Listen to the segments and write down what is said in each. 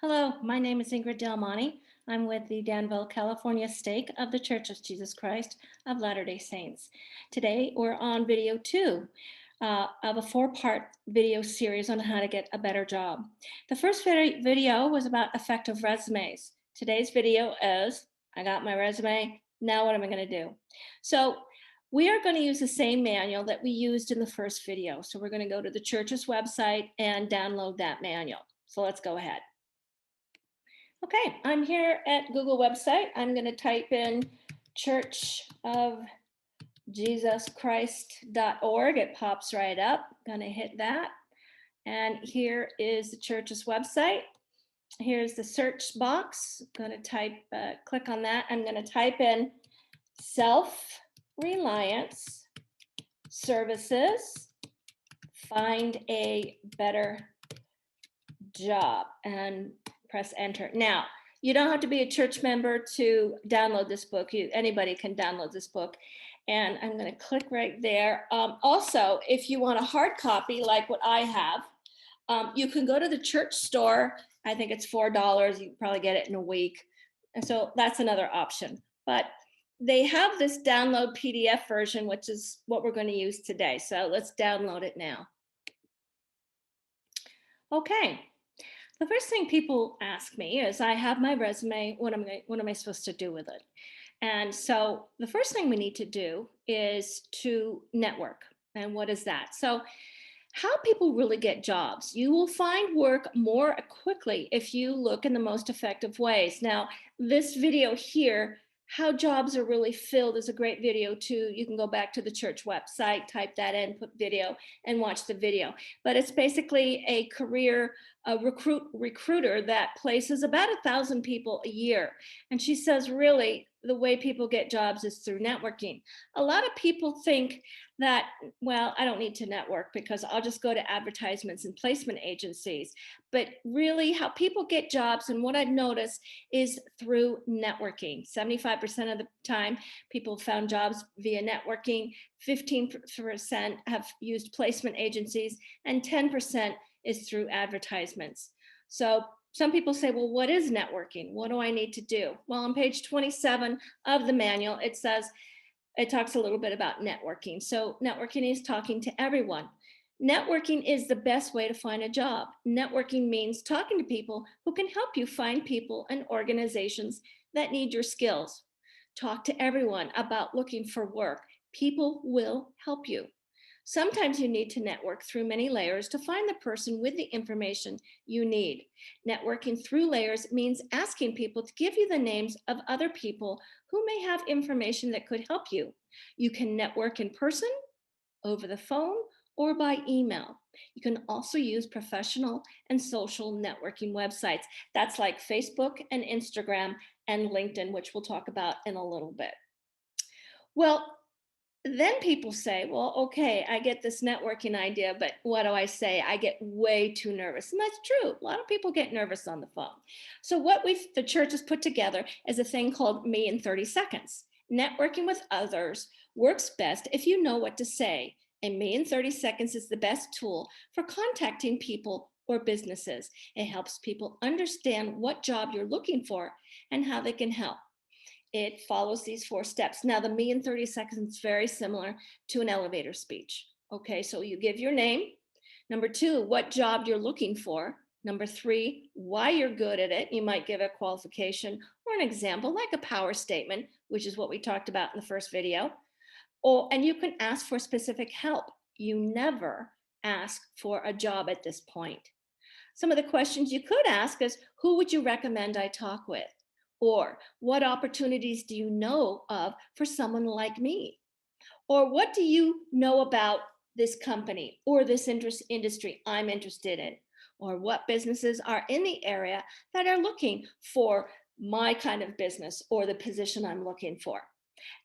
Hello, my name is Ingrid Delmonte. I'm with the Danville, California stake of the Church of Jesus Christ of Latter-day Saints. Today, we're on video two of a four-part video series on how to get a better job. The first video was about effective resumes. Today's video is, I got my resume, now what am I going to do? So we are going to use the same manual that we used in the first video. So we're going to go to the church's website and download that manual. So let's go ahead. Okay, I'm here at Google website. I'm going to type in churchofjesuschrist.org. It pops right up. Going to hit that. And here is the church's website. Here's the search box. I'm going to click on that. I'm going to type in self-reliance services, find a better job, and press enter. Now, you don't have to be a church member to download this book. Anybody can download this book. And I'm going to click right there. Also, if you want a hard copy like what I have, you can go to the church store. I think it's $4. You can probably get it in a week. And so that's another option. But they have this download PDF version, which is what we're going to use today. So let's download it now. Okay. The first thing people ask me is, I have my resume, what am I supposed to do with it? And so the first thing we need to do is to network. And what is that? So how people really get jobs. You will find work more quickly if you look in the most effective ways. Now, this video here, how jobs are really filled, is a great video too. You can go back to the church website, type that in, put video, and watch the video. But it's basically a career recruiter that places about 1,000 people a year. And she says, really, the way people get jobs is through networking. A lot of people think that, well, I don't need to network because I'll just go to advertisements and placement agencies. But really, how people get jobs, and what I've noticed, is through networking. 75% of the time, people found jobs via networking, 15% have used placement agencies, and 10% is through advertisements. So some people say, well, what is networking? What do I need to do? Well, on page 27 of the manual, it talks a little bit about networking. So networking is talking to everyone. Networking is the best way to find a job. Networking means talking to people who can help you find people and organizations that need your skills. Talk to everyone about looking for work. People will help you. Sometimes you need to network through many layers to find the person with the information you need. Networking through layers means asking people to give you the names of other people who may have information that could help you. You can network in person, over the phone, or by email. You can also use professional and social networking websites. That's like Facebook and Instagram and LinkedIn, which we'll talk about in a little bit. Well, then people say, well, okay, I get this networking idea, but what do I say? I get way too nervous. And that's true. A lot of people get nervous on the phone. So what the church has put together is a thing called Me in 30 Seconds. Networking with others works best if you know what to say. And Me in 30 Seconds is the best tool for contacting people or businesses. It helps people understand what job you're looking for and how they can help. It follows these 4 steps. Now, the Me in 30 Seconds is very similar to an elevator speech. Okay, so you give your name. Number 2, what job you're looking for. Number 3, why you're good at it. You might give a qualification or an example, like a power statement, which is what we talked about in the first video. And you can ask for specific help. You never ask for a job at this point. Some of the questions you could ask is, who would you recommend I talk with? Or what opportunities do you know of for someone like me? Or what do you know about this company or this industry I'm interested in? Or what businesses are in the area that are looking for my kind of business or the position I'm looking for?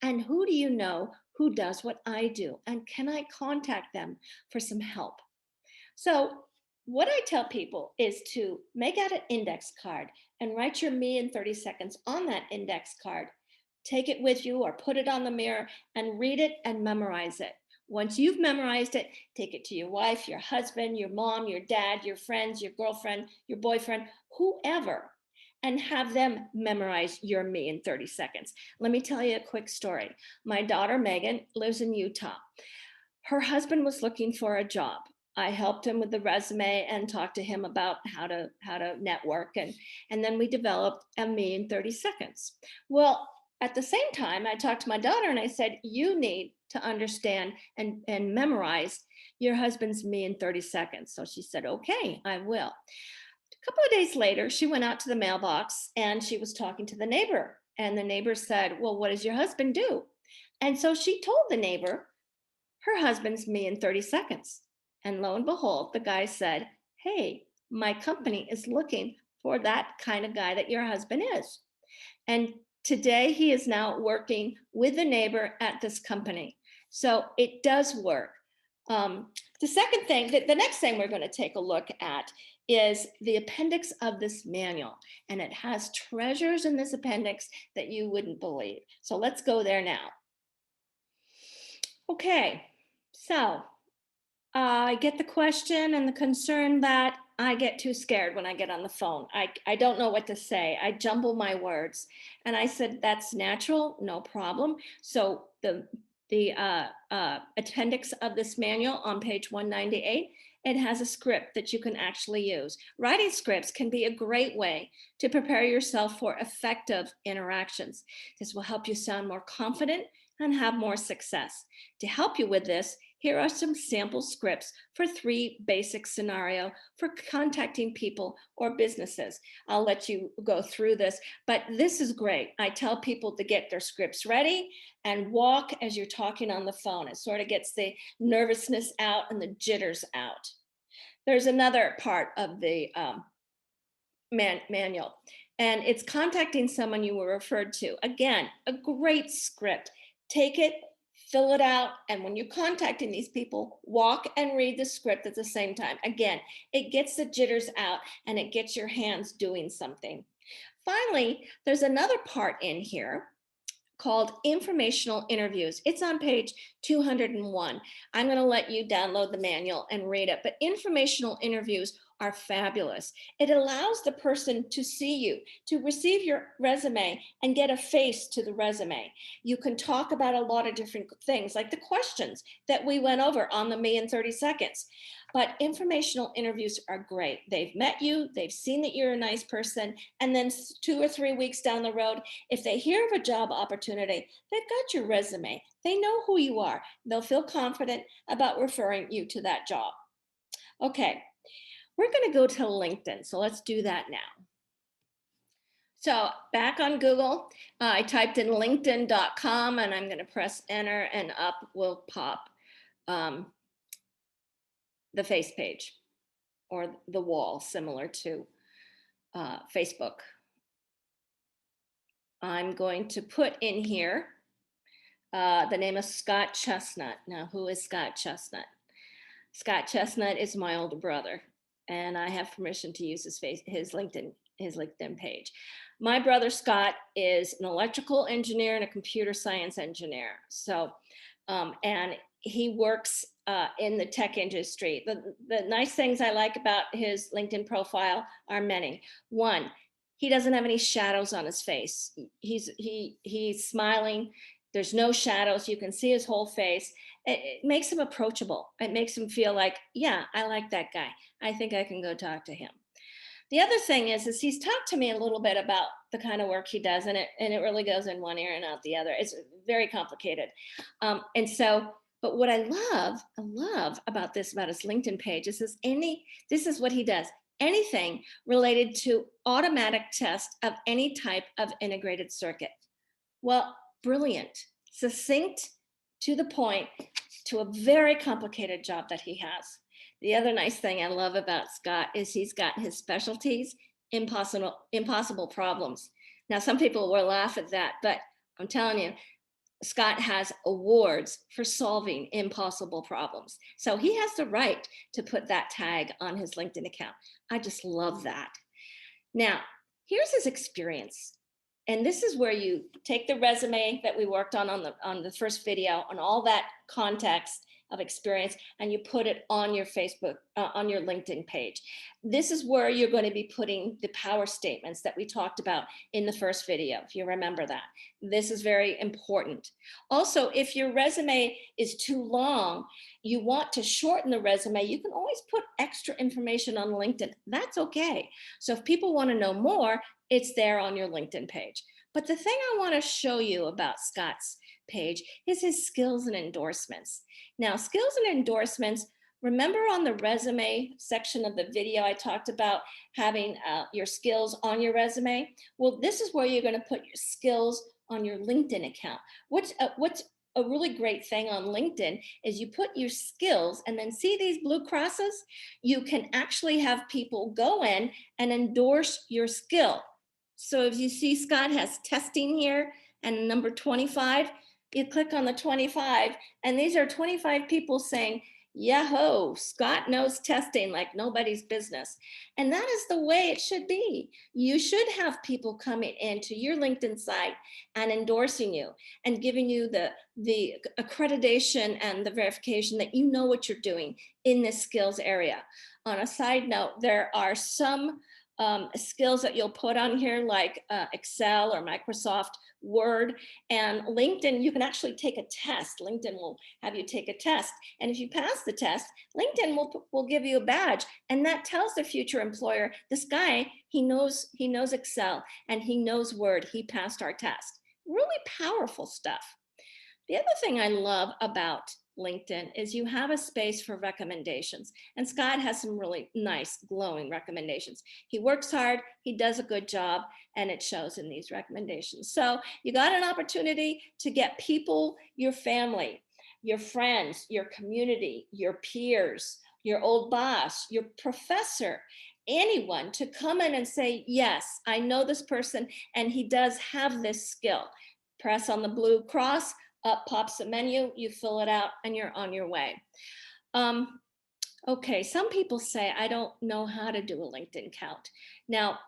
And who do you know who does what I do? And can I contact them for some help? So what I tell people is to make out an index card and write your Me in 30 Seconds on that index card. Take it with you or put it on the mirror and read it and memorize it. Once you've memorized it, take it to your wife, your husband, your mom, your dad, your friends, your girlfriend, your boyfriend, whoever, and have them memorize your me in 30 seconds. Let me tell you a quick story. My daughter, Megan, lives in Utah. Her husband was looking for a job. I helped him with the resume and talked to him about how to network, and then we developed a me in 30 seconds. Well, at the same time, I talked to my daughter and I said, you need to understand and memorize your husband's me in 30 seconds. So she said, okay, I will. A couple of days later, she went out to the mailbox and she was talking to the neighbor. And the neighbor said, well, what does your husband do? And so she told the neighbor her husband's me in 30 seconds. And lo and behold, the guy said, hey, my company is looking for that kind of guy that your husband is. And today he is now working with the neighbor at this company. So it does work. The second thing, the next thing we're going to take a look at is the appendix of this manual. And it has treasures in this appendix that you wouldn't believe. So let's go there now. Okay, so I get the question and the concern that I get too scared when I get on the phone. I don't know what to say. I jumble my words. And I said, that's natural, no problem. So the appendix of this manual on page 198, it has a script that you can actually use. Writing scripts can be a great way to prepare yourself for effective interactions. This will help you sound more confident and have more success. To help you with this, here are some sample scripts for 3 basic scenarios for contacting people or businesses. I'll let you go through this, but this is great. I tell people to get their scripts ready and walk as you're talking on the phone. It sort of gets the nervousness out and the jitters out. There's another part of the manual, and it's contacting someone you were referred to. Again, a great script. Take it, fill it out, and when you're contacting these people, walk and read the script at the same time. Again, it gets the jitters out and it gets your hands doing something. Finally, there's another part in here called informational interviews. It's on page 201. I'm going to let you download the manual and read it, but informational interviews are fabulous. It allows the person to see you, to receive your resume and get a face to the resume. You can talk about a lot of different things, like the questions that we went over on the Me in 30 Seconds. But informational interviews are great. They've met you, they've seen that you're a nice person, and then 2 or 3 weeks down the road, if they hear of a job opportunity, they've got your resume. They know who you are. They'll feel confident about referring you to that job. Okay, we're going to go to LinkedIn. So let's do that now. So back on Google, I typed in linkedin.com and I'm going to press enter and up will pop the face page or the wall, similar to Facebook. I'm going to put in here the name of Scott Chestnut. Now, who is Scott Chestnut? Scott Chestnut is my older brother, and I have permission to use his LinkedIn page. My brother Scott is an electrical engineer and a computer science engineer. So, and he works in the tech industry. The nice things I like about his LinkedIn profile are many. One, he doesn't have any shadows on his face. He's smiling. There's no shadows. You can see his whole face. It makes him approachable. It makes him feel like, yeah, I like that guy. I think I can go talk to him. The other thing is he's talked to me a little bit about the kind of work he does, and it really goes in one ear and out the other. It's very complicated. But what I love about his LinkedIn page is this is what he does. Anything related to automatic test of any type of integrated circuit. Well, brilliant, succinct, to the point, to a very complicated job that he has. The other nice thing I love about Scott is he's got his specialties, impossible problems. Now, some people will laugh at that, but I'm telling you, Scott has awards for solving impossible problems. So he has the right to put that tag on his LinkedIn account. I just love that. Now, here's his experience. And this is where you take the resume that we worked on the first video and all that context, of experience, and you put it on your Facebook, on your LinkedIn page. This is where you're going to be putting the power statements that we talked about in the first video, if you remember that. This is very important. Also, if your resume is too long, you want to shorten the resume, you can always put extra information on LinkedIn. That's okay. So if people want to know more, it's there on your LinkedIn page. But the thing I want to show you about Scott's page is his skills and endorsements. Now, skills and endorsements, remember on the resume section of the video, I talked about having your skills on your resume. Well, this is where you're going to put your skills on your LinkedIn account. What's a really great thing on LinkedIn is you put your skills and then see these blue crosses? You can actually have people go in and endorse your skill. So if you see Scott has testing here and number 25, you click on the 25, and these are 25 people saying, Yahoo, Scott knows testing like nobody's business. And that is the way it should be. You should have people coming into your LinkedIn site and endorsing you and giving you the accreditation and the verification that you know what you're doing in this skills area. On a side note, there are some skills that you'll put on here like Excel or Microsoft Word, and LinkedIn, you can actually take a test. LinkedIn will have you take a test. And if you pass the test, LinkedIn will give you a badge. And that tells the future employer, this guy, he knows Excel and he knows Word. He passed our test. Really powerful stuff. The other thing I love about LinkedIn is you have a space for recommendations. And Scott has some really nice, glowing recommendations. He works hard, he does a good job, and it shows in these recommendations. So you got an opportunity to get people, your family, your friends, your community, your peers, your old boss, your professor, anyone to come in and say, yes, I know this person and he does have this skill. Press on the blue cross, up pops a menu, you fill it out, and you're on your way. Okay, some people say, I don't know how to do a LinkedIn account. Now,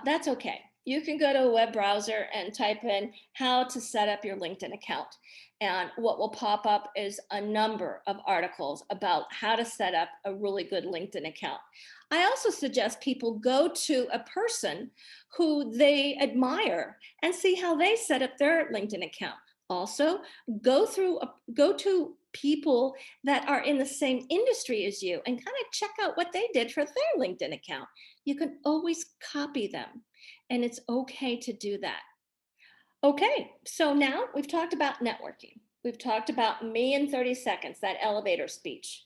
that's okay. You can go to a web browser and type in how to set up your LinkedIn account. And what will pop up is a number of articles about how to set up a really good LinkedIn account. I also suggest people go to a person who they admire and see how they set up their LinkedIn account. Also, go to people that are in the same industry as you and kind of check out what they did for their LinkedIn account. You can always copy them, and it's okay to do that. Okay, so now we've talked about networking. We've talked about me in 30 seconds, that elevator speech.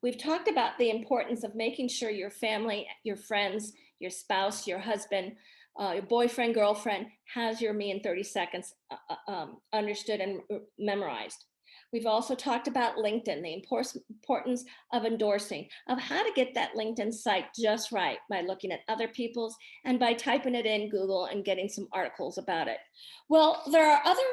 We've talked about the importance of making sure your family, your friends, your spouse, your husband, your boyfriend, girlfriend has your me in 30 seconds understood and memorized. We've also talked about LinkedIn, the importance of endorsing, of how to get that LinkedIn site just right by looking at other people's and by typing it in Google and getting some articles about it. Well, there are other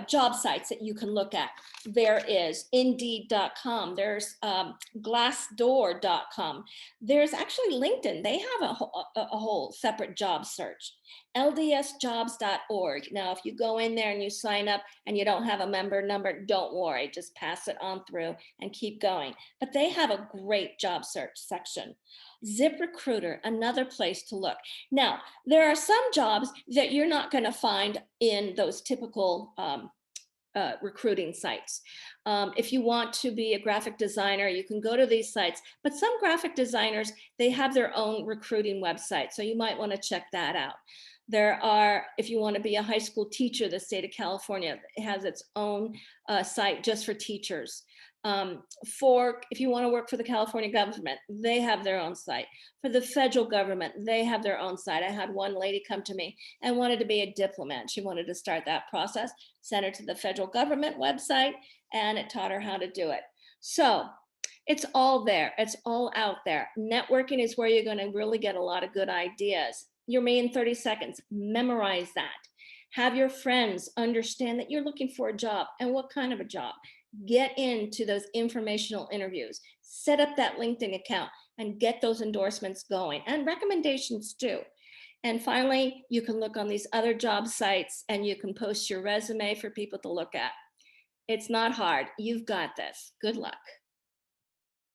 job sites that you can look at. There is Indeed.com. There's Glassdoor.com. There's actually LinkedIn. They have a whole separate job search. LDSjobs.org. Now, if you go in there and you sign up and you don't have a member number, don't worry. Just pass it on through and keep going. But they have a great job search section. ZipRecruiter, another place to look. Now, there are some jobs that you're not going to find in those typical recruiting sites. If you want to be a graphic designer, you can go to these sites, but some graphic designers, they have their own recruiting website, so you might want to check that out. There are, if you want to be a high school teacher, the state of California has its own site just for teachers. If you want to work for the California government, they have their own site. For the federal government, they have their own site. I had one lady come to me and wanted to be a diplomat. She wanted to start that process, sent her to the federal government website, and it taught her how to do it. So it's all there. It's all out there. Networking is where you're going to really get a lot of good ideas. Your me in 30 seconds, memorize that. Have your friends understand that you're looking for a job and what kind of a job. Get into those informational interviews, set up that LinkedIn account and get those endorsements going and recommendations too. And finally, you can look on these other job sites and you can post your resume for people to look at. It's not hard. You've got this. Good luck.